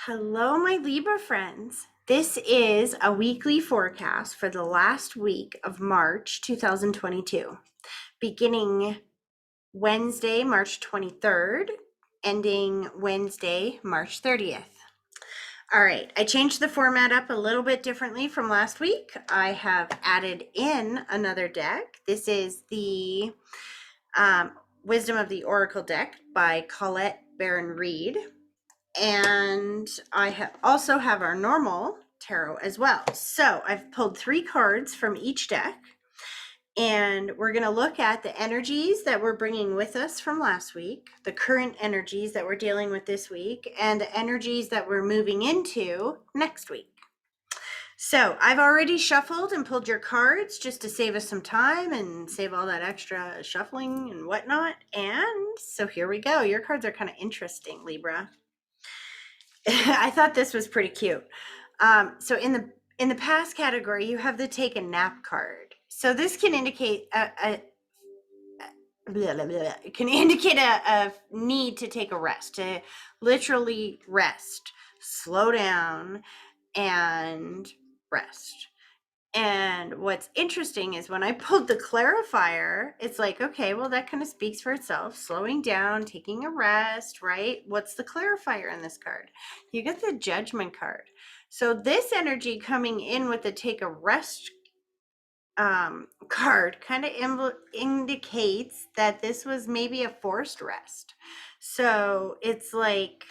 Hello, my Libra friends. This is a weekly forecast for the last week of March 2022, beginning Wednesday, March 23rd, ending Wednesday, March 30th. All right, I changed the format up a little bit differently from last week. I have added in another deck. This is the Wisdom of the Oracle deck by Colette Baron-Reid. And I also have our normal tarot as well. So I've pulled 3 cards from each deck, and we're going to look at the energies that we're bringing with us from last week, the current energies that we're dealing with this week, and the energies that we're moving into next week. So I've already shuffled and pulled your cards just to save us some time and save all that extra shuffling and whatnot. And so here we go. Your cards are kind of interesting, Libra. I thought this was pretty cute. So in the past category, you have the take a nap card. So this can indicate a need to take a rest, to literally rest, slow down, and rest. And what's interesting is when I pulled the clarifier, it's like, okay, well, that kind of speaks for itself. Slowing down, taking a rest, right? What's the clarifier in this card? You get the judgment card. So this energy coming in with the take a rest card kind of indicates that this was maybe a forced rest. So it's like,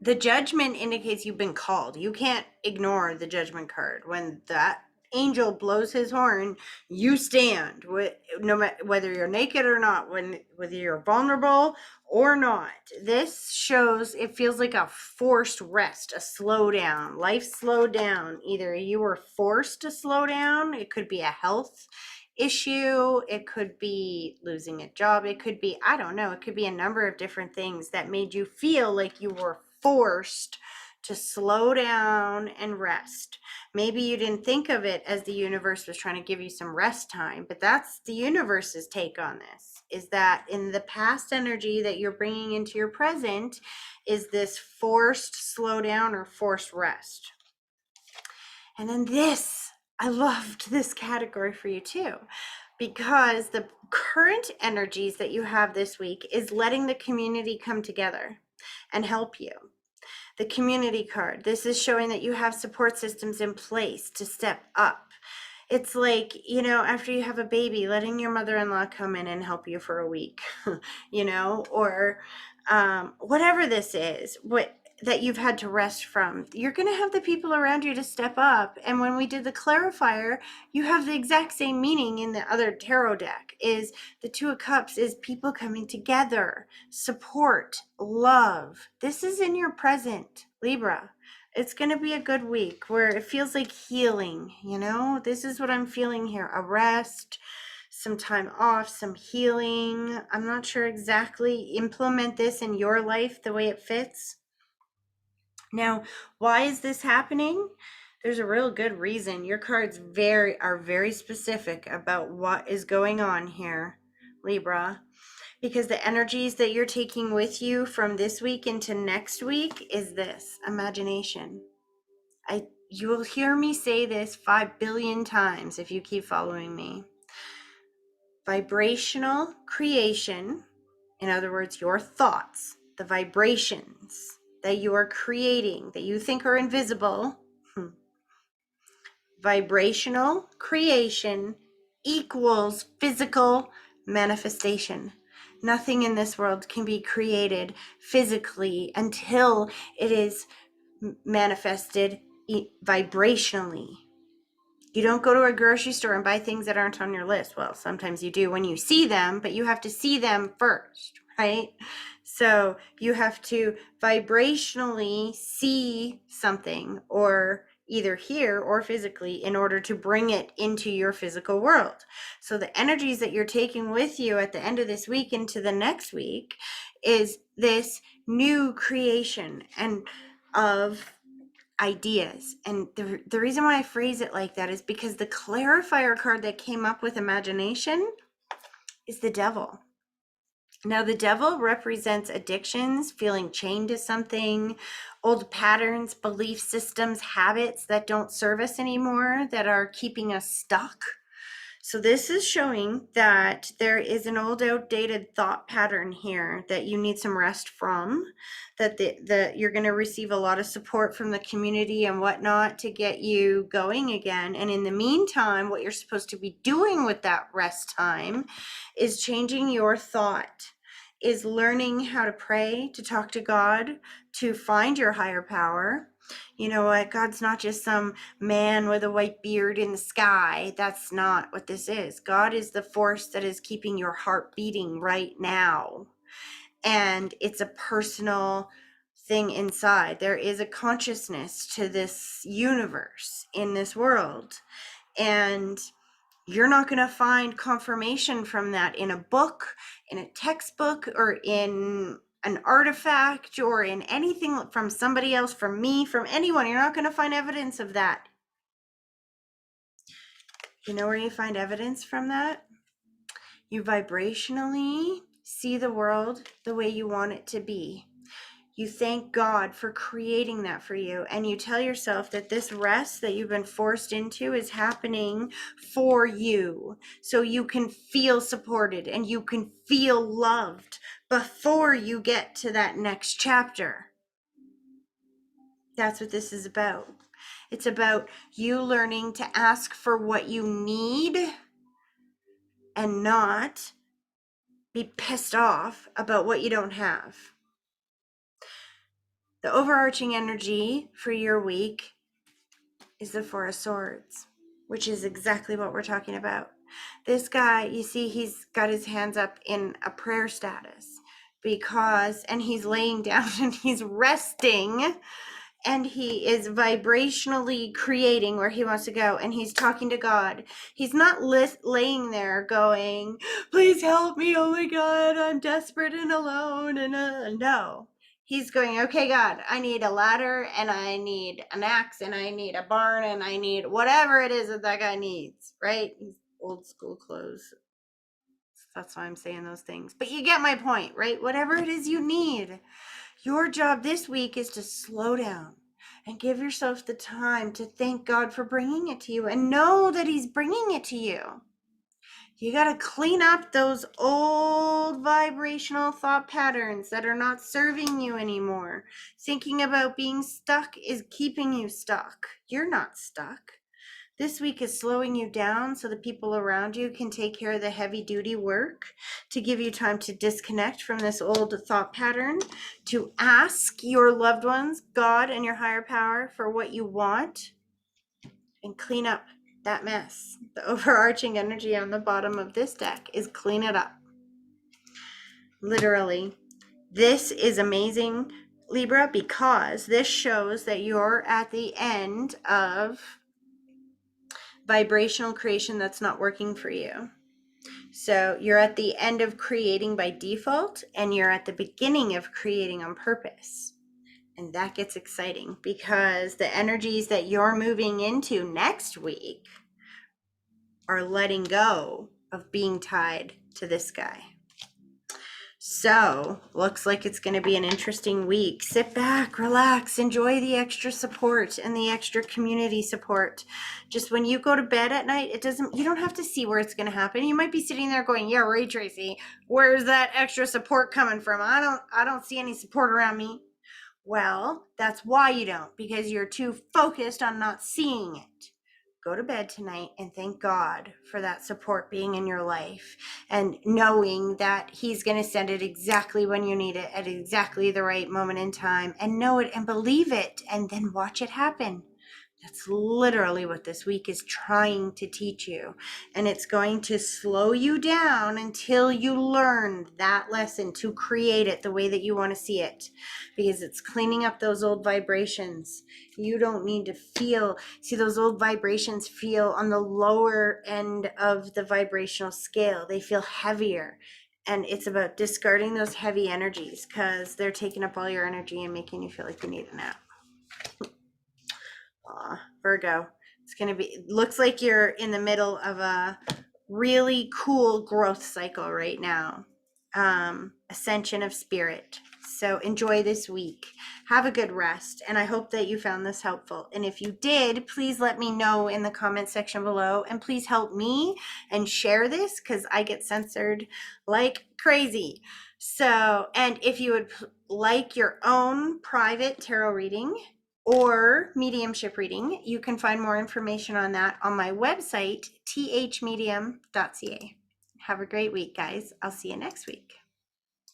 the judgment indicates you've been called. You can't ignore the judgment card. When that angel blows his horn, you stand, no matter whether you're naked or not, whether you're vulnerable or not. This shows, it feels like a forced rest, a slow down. Life slowed down. Either you were forced to slow down, it could be a health issue, it could be losing a job, it could be, I don't know, it could be a number of different things that made you feel like you were forced to slow down and rest. Maybe you didn't think of it as the universe was trying to give you some rest time, but that's the universe's take on this, is that in the past energy that you're bringing into your present is this forced slow down or forced rest. And then this, I loved this category for you too, because the current energies that you have this week is letting the community come together and help you. The community card, this is showing that you have support systems in place to step up. It's like, after you have a baby, letting your mother-in-law come in and help you for a week, or whatever this is, that you've had to rest from. You're going to have the people around you to step up. And when we did the clarifier, you have the exact same meaning in the other tarot deck. Is the Two of Cups is people coming together, support, love. This is in your present, Libra. It's going to be a good week where it feels like healing, This is what I'm feeling here. A rest, some time off, some healing. I'm not sure exactly. Implement this in your life the way it fits. Now, why is this happening? There's a real good reason. Your cards are very specific about what is going on here, Libra, because the energies that you're taking with you from this week into next week is this: imagination. You will hear me say this 5 billion times if you keep following me. Vibrational creation, in other words, your thoughts, the vibrations that you are creating, that you think are invisible, vibrational creation equals physical manifestation. Nothing in this world can be created physically until it is manifested vibrationally. You don't go to a grocery store and buy things that aren't on your list. Well, sometimes you do when you see them, but you have to see them first, right? So you have to vibrationally see something, or either here or physically, in order to bring it into your physical world. So the energies that you're taking with you at the end of this week into the next week is this new creation and of ideas. And the reason why I phrase it like that is because the clarifier card that came up with imagination is the devil. Now, the devil represents addictions, feeling chained to something, old patterns, belief systems, habits that don't serve us anymore, that are keeping us stuck. So this is showing that there is an old outdated thought pattern here that you need some rest from, that you're going to receive a lot of support from the community and whatnot to get you going again. And in the meantime, what you're supposed to be doing with that rest time is changing your thought, is learning how to pray, to talk to God, to find your higher power. You know what? God's not just some man with a white beard in the sky. That's not what this is. God is the force that is keeping your heart beating right now. And it's a personal thing inside. There is a consciousness to this universe, in this world. And you're not going to find confirmation from that in a book, in a textbook, or in an artifact, or in anything from somebody else, from me, from anyone. You're not going to find evidence of that. You know where you find evidence from that? You vibrationally see the world the way you want it to be. You thank God for creating that for you, and you tell yourself that this rest that you've been forced into is happening for you, so you can feel supported and you can feel loved before you get to that next chapter. That's what this is about. It's about you learning to ask for what you need and not be pissed off about what you don't have. The overarching energy for your week is the Four of Swords, which is exactly what we're talking about. This guy, you see, he's got his hands up in a prayer status and he's laying down and he's resting, and he is vibrationally creating where he wants to go, and he's talking to God. He's not laying there going, please help me, oh my God, I'm desperate and alone, and no. He's going, okay, God, I need a ladder, and I need an axe, and I need a barn, and I need whatever it is that guy needs, right? He's old school clothes. That's why I'm saying those things. But you get my point, right? Whatever it is you need. Your job this week is to slow down and give yourself the time to thank God for bringing it to you, and know that he's bringing it to you. You got to clean up those old vibrational thought patterns that are not serving you anymore. Thinking about being stuck is keeping you stuck. You're not stuck. This week is slowing you down so the people around you can take care of the heavy duty work, to give you time to disconnect from this old thought pattern, to ask your loved ones, God and your higher power, for what you want, and clean up that mess. The overarching energy on the bottom of this deck is clean it up. Literally. This is amazing, Libra, because this shows that you're at the end of vibrational creation that's not working for you. So you're at the end of creating by default, and you're at the beginning of creating on purpose. And that gets exciting, because the energies that you're moving into next week are letting go of being tied to this guy. So, looks like it's going to be an interesting week. Sit back, relax, enjoy the extra support and the extra community support. Just when you go to bed at night, you don't have to see where it's going to happen. You might be sitting there going, yeah, right, Tracy, where's that extra support coming from? I don't see any support around me. Well, that's why you don't, because you're too focused on not seeing it. Go to bed tonight and thank God for that support being in your life, and knowing that he's going to send it exactly when you need it at exactly the right moment in time, and know it and believe it, and then watch it happen. That's literally what this week is trying to teach you. And it's going to slow you down until you learn that lesson to create it the way that you want to see it. Because it's cleaning up those old vibrations. You don't need to see, those old vibrations feel on the lower end of the vibrational scale. They feel heavier. And it's about discarding those heavy energies, because they're taking up all your energy and making you feel like you need a nap. Virgo, looks like you're in the middle of a really cool growth cycle right now. ascension of spirit. So enjoy this week. Have a good rest. And I hope that you found this helpful. And if you did, please let me know in the comment section below. And please help me and share this because I get censored like crazy. So, and if you would like your own private tarot reading or mediumship reading, you can find more information on that on my website, THMedium.ca. Have a great week, guys. I'll see you next week.